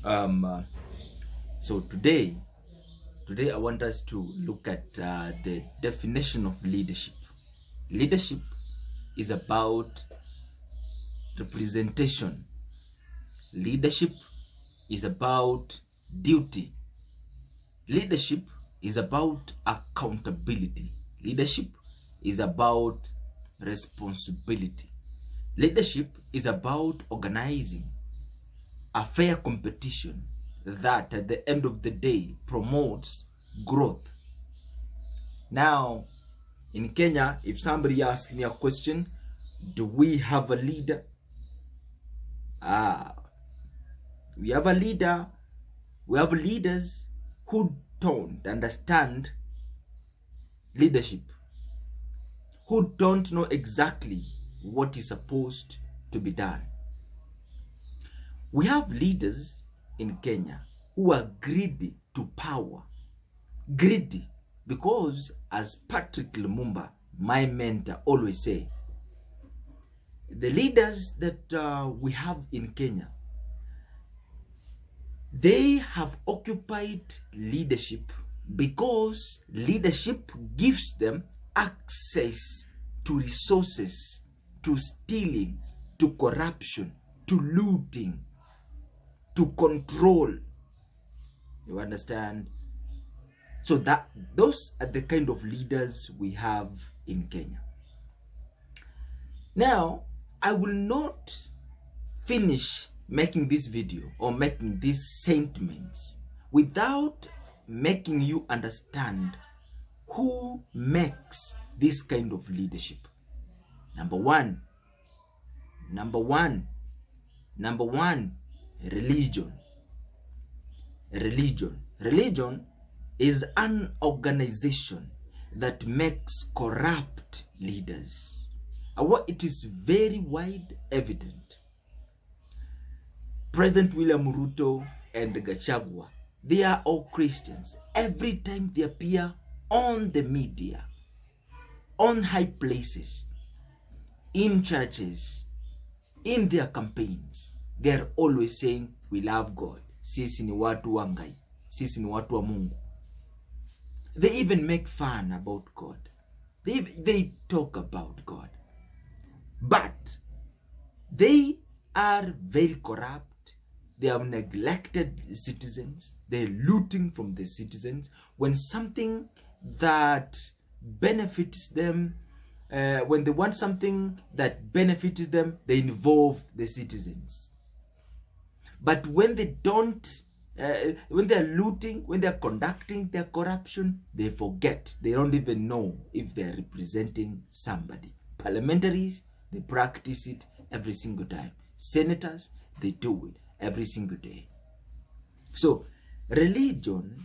So today I want us to look at the definition of leadership. Leadership is about representation. Leadership is about duty. Leadership is about accountability. Leadership is about responsibility. Leadership is about organizing a fair competition that at the end of the day promotes growth. Now, in Kenya, if somebody asks me a question, do we have a leader? We have a leader. We have leaders who don't understand leadership, who don't know exactly what is supposed to be done. We have leaders in Kenya who are greedy to power. Greedy because, as Patrick Lumumba, my mentor, always say, the leaders that we have in Kenya, they have occupied leadership because leadership gives them access to resources, to stealing, to corruption, to looting, to control. You understand? So those are the kind of leaders we have in Kenya. Now, I will not finish making this video or making these sentiments without making you understand who makes this kind of leadership. Number one, religion. Religion is an organization that makes corrupt leaders. It is very wide evident. President William Ruto and Gachagua, they are all Christians. Every time they appear on the media, on high places, in churches, in their campaigns, they are always saying, we love God. Sisi ni watu wa Ngai. Sisi ni watu wa Mungu. They even make fun about God. They talk about God. But they are very corrupt. They have neglected citizens. They're looting from the citizens. When something that benefits them, when they want something that benefits them, they involve the citizens. But when they don't, when they're looting, when they're conducting their corruption, they forget. They don't even know if they're representing somebody. Parliamentaries, they practice it every single time. Senators, they do it every single day. So, religion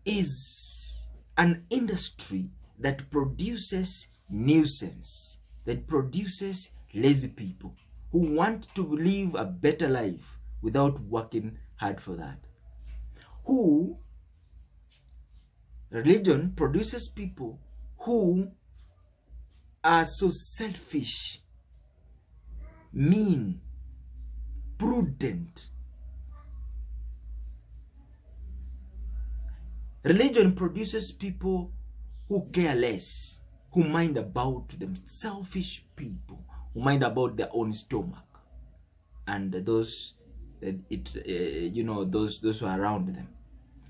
is an industry that produces nuisance, that produces lazy people who want to live a better life without working hard for that. Religion produces people who are so selfish, mean, prudent. Religion produces people who care less, who mind about them, selfish people who mind about their own stomach and those those who are around them.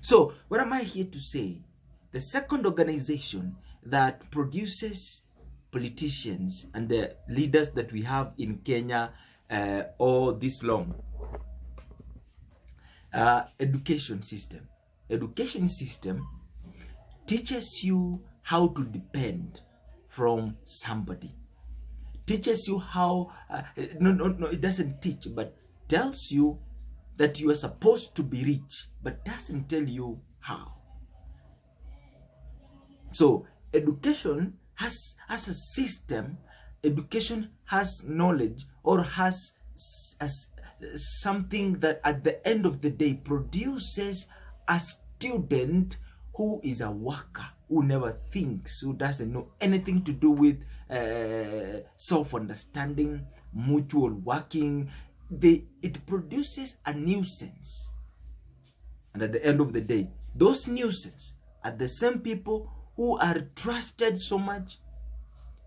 So what am I here to say? The second organization that produces politicians and the leaders that we have in Kenya all this long, education system. Education system teaches you how to depend from somebody. Teaches you how, no, it doesn't teach, but tells you that you are supposed to be rich, but doesn't tell you how. So education has a system. Education has knowledge, or has something that at the end of the day produces a student who is a worker, who never thinks, who doesn't know anything to do with self-understanding, mutual working. It produces a nuisance. And at the end of the day, those nuisance are the same people who are trusted so much.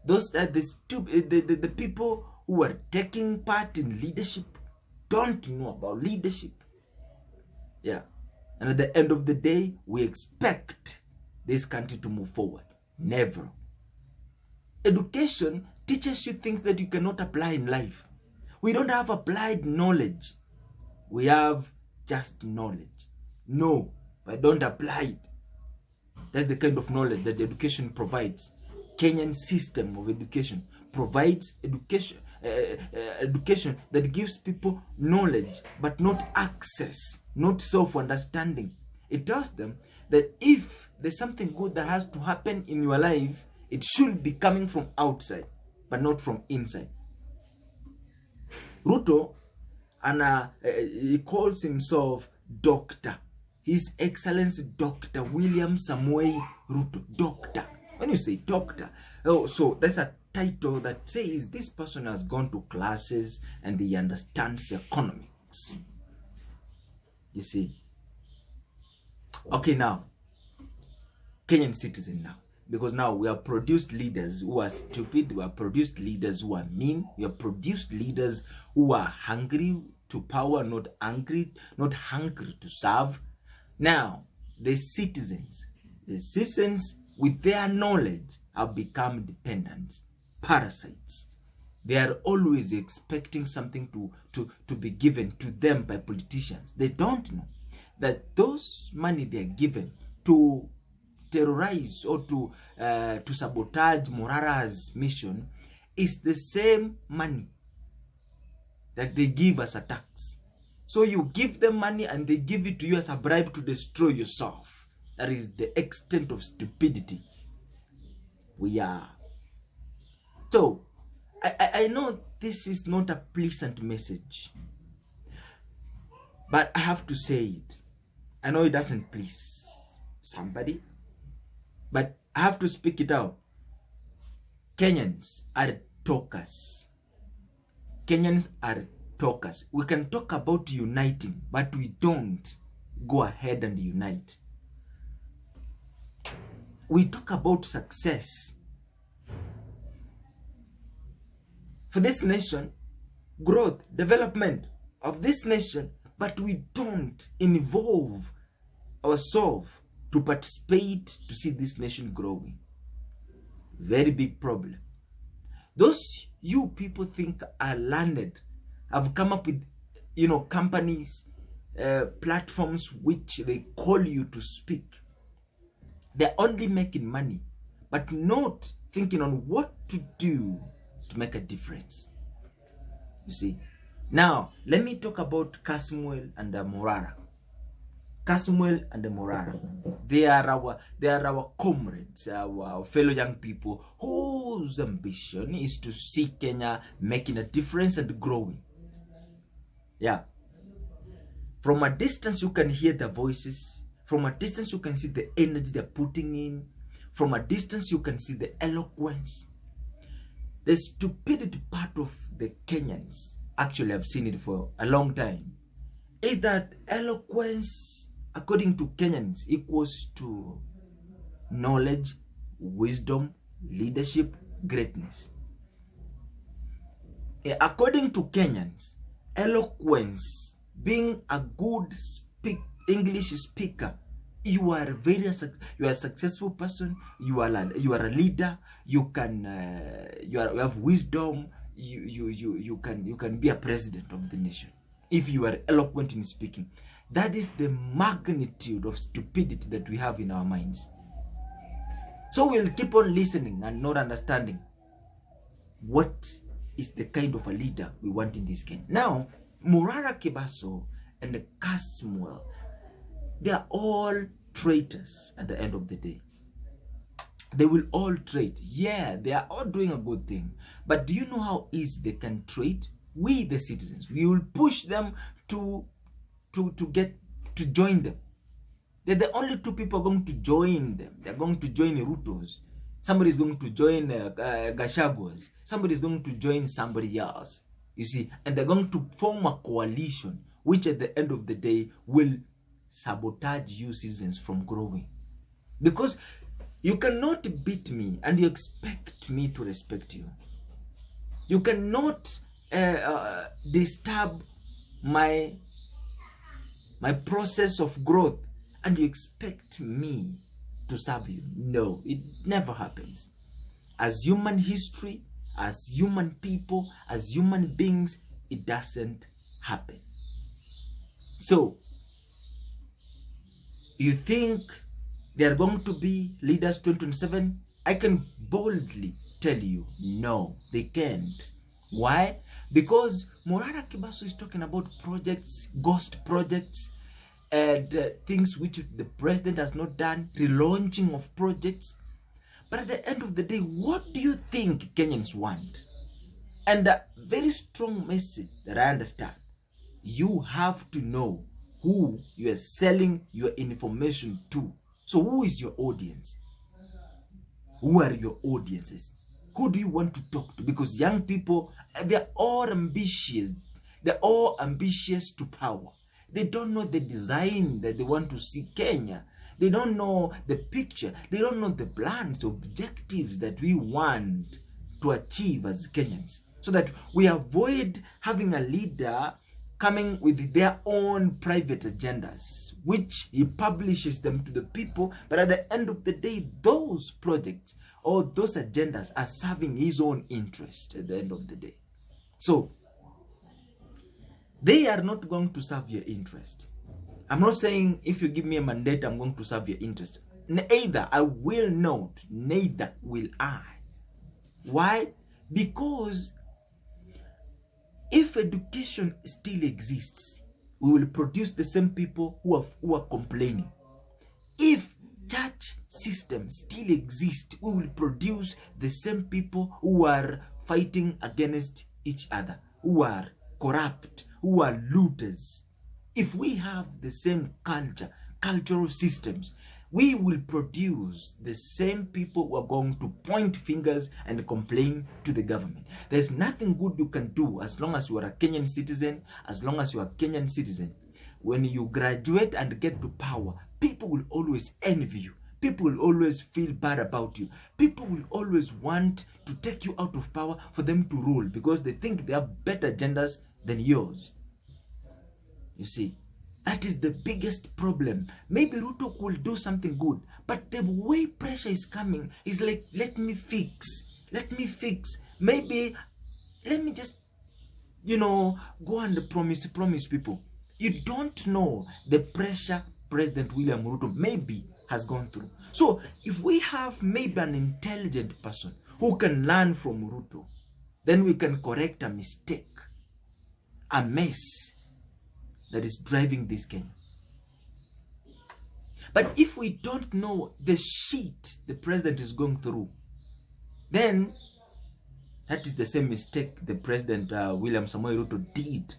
Those are the people who are taking part in leadership, don't know about leadership. Yeah. And at the end of the day, we expect this country to move forward. Never. Education teaches you things that you cannot apply in life. We don't have applied knowledge. We have just knowledge. No, but don't apply it. That's the kind of knowledge that education provides. Kenyan system of education provides education that gives people knowledge, but not access, not self-understanding. It tells them that if there's something good that has to happen in your life, it should be coming from outside, but not from inside. Ruto, and he calls himself Doctor. His Excellency Dr. William Samoei Ruto. Doctor. When you say doctor, oh, so that's a title that says this person has gone to classes and he understands economics. You see. Okay, now, Kenyan citizen now. Because now we have produced leaders who are stupid, we have produced leaders who are mean, we have produced leaders who are hungry to power, not hungry to serve. Now, the citizens with their knowledge have become dependents, parasites. They are always expecting something to be given to them by politicians. They don't know that those money they are given to terrorize or to sabotage Morara's mission is the same money that they give as a tax. So you give them money and they give it to you as a bribe to destroy yourself. That is the extent of stupidity we are. So, I know this is not a pleasant message, but I have to say it. I know it doesn't please somebody, but I have to speak it out. Kenyans are talkers. Kenyans are talkers. We can talk about uniting, but we don't go ahead and unite. We talk about success for this nation, growth, development of this nation, but we don't involve ourselves to participate to see this nation growing. Very big problem. Those you people think are learned have come up with, companies, platforms which they call you to speak. They're only making money, but not thinking on what to do to make a difference. You see. Now, let me talk about Kasmuel and Morara. Kasmuel and Morara. They are our comrades, our fellow young people whose ambition is to see Kenya making a difference and growing. Yeah. From a distance, you can hear their voices. From a distance, you can see the energy they're putting in. From a distance, you can see the eloquence. The stupidity part of the Kenyans, actually I've seen it for a long time, is that eloquence, according to Kenyans, equals to knowledge, wisdom, leadership, greatness. According to Kenyans, eloquence, being a good English speaker, you are a successful person, you are a leader, you have wisdom, you can be a president of the nation if you are eloquent in speaking. That is the magnitude of stupidity that we have in our minds. So we'll keep on listening and not understanding what is the kind of a leader we want in this game. Now, Morara Kibaso and Kasmuel, they are all traitors at the end of the day. They will all trade. Yeah, they are all doing a good thing. But do you know how easy they can trade? We, the citizens, we will push them to join them. They're the only two people going to join them. They're going to join Rutos. Somebody is going to join Gachagua. Somebody is going to join somebody else. You see, and they're going to form a coalition, which at the end of the day will sabotage you citizens from growing. Because you cannot beat me and you expect me to respect you. You cannot disturb my process of growth and you expect me to serve you. No, it never happens. As human history, as human people, as human beings, it doesn't happen. So, you think there are going to be leaders 2027? I can boldly tell you, no, they can't. Why? Because Morara Kibaso is talking about projects, ghost projects, and things which the president has not done, relaunching of projects. But at the end of the day, what do you think Kenyans want? And a very strong message that I understand, you have to know who you are selling your information to. So who is your audience? Who are your audiences? Who do you want to talk to? Because young people, they're all ambitious. They're all ambitious to power. They don't know the design that they want to see Kenya. They don't know the picture. They don't know the plans, objectives that we want to achieve as Kenyans. So that we avoid having a leader coming with their own private agendas, which he publishes them to the people. But at the end of the day, those projects or those agendas are serving his own interest at the end of the day. So they are not going to serve your interest. I'm not saying if you give me a mandate, I'm going to serve your interest. Neither I will not, neither will I. Why? Because if education still exists, we will produce the same people who are complaining. If church system still exists, we will produce the same people who are fighting against each other, who are corrupt, who are looters. If we have the same cultural systems, we will produce the same people who are going to point fingers and complain to the government. There's nothing good you can do as long as you are a Kenyan citizen, as long as you are a Kenyan citizen. When you graduate and get to power, people will always envy you. People will always feel bad about you. People will always want to take you out of power for them to rule because they think they have better agendas than yours. You see, that is the biggest problem. Maybe Ruto could do something good, but the way pressure is coming is like, let me fix. Maybe, let me just, go and promise people. You don't know the pressure President William Ruto maybe has gone through. So if we have maybe an intelligent person who can learn from Ruto, then we can correct a mistake, a mess that is driving this Kenya. But if we don't know the shit the president is going through, then that is the same mistake the president William Samoei Ruto did.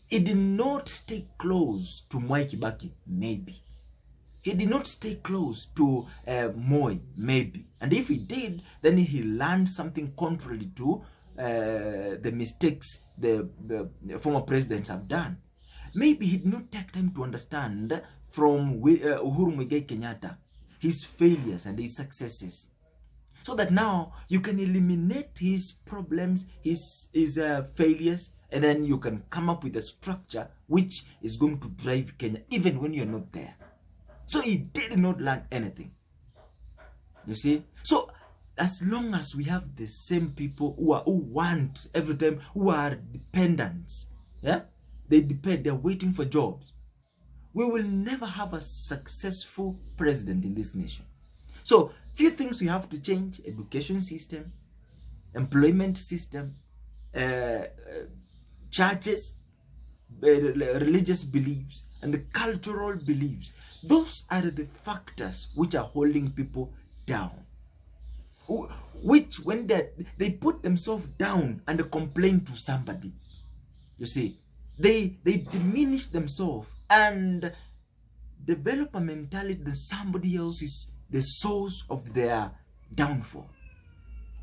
He did not stay close to Mwai Kibaki, maybe. He did not stay close to Moi, maybe. And if he did, then he learned something contrary to the mistakes the former presidents have done. Maybe he did not take time to understand from Uhuru Muigai Kenyatta his failures and his successes, so that now you can eliminate his problems, his failures, and then you can come up with a structure which is going to drive Kenya even when you're not there. So he did not learn anything. You see? So as long as we have the same people who want every time, who are dependents, yeah? They depend, they're waiting for jobs, we will never have a successful president in this nation. So few things we have to change: education system, employment system, churches, religious beliefs, and the cultural beliefs. Those are the factors which are holding people down. Which when they put themselves down and complain to somebody, you see, they diminish themselves and develop a mentality that somebody else is the source of their downfall.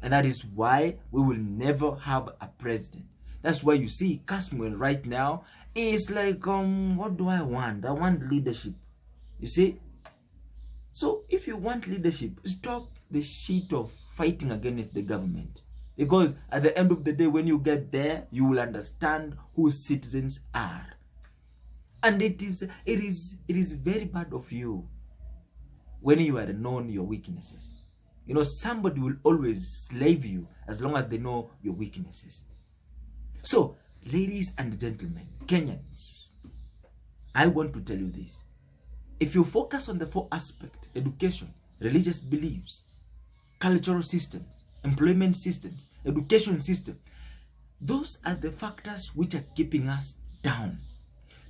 And that is why we will never have a president. That's why you see Casmuel right now is like, what do I want? I want leadership. You see? So if you want leadership, stop the shit of fighting against the government. Because at the end of the day, when you get there, you will understand who citizens are. And it is very bad of you when you are known your weaknesses. You know, somebody will always slave you as long as they know your weaknesses. So, ladies and gentlemen, Kenyans, I want to tell you this. If you focus on the 4 aspects, education, religious beliefs, cultural systems, employment systems, education system, those are the factors which are keeping us down.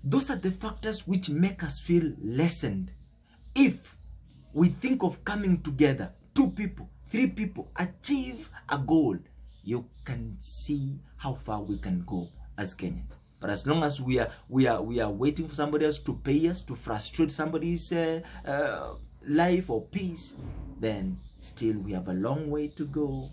Those are the factors which make us feel lessened. If we think of coming together, 2 people, 3 people, achieve a goal, you can see how far we can go as Kenyans. But as long as we are waiting for somebody else to pay us, to frustrate somebody's life or peace, then still we have a long way to go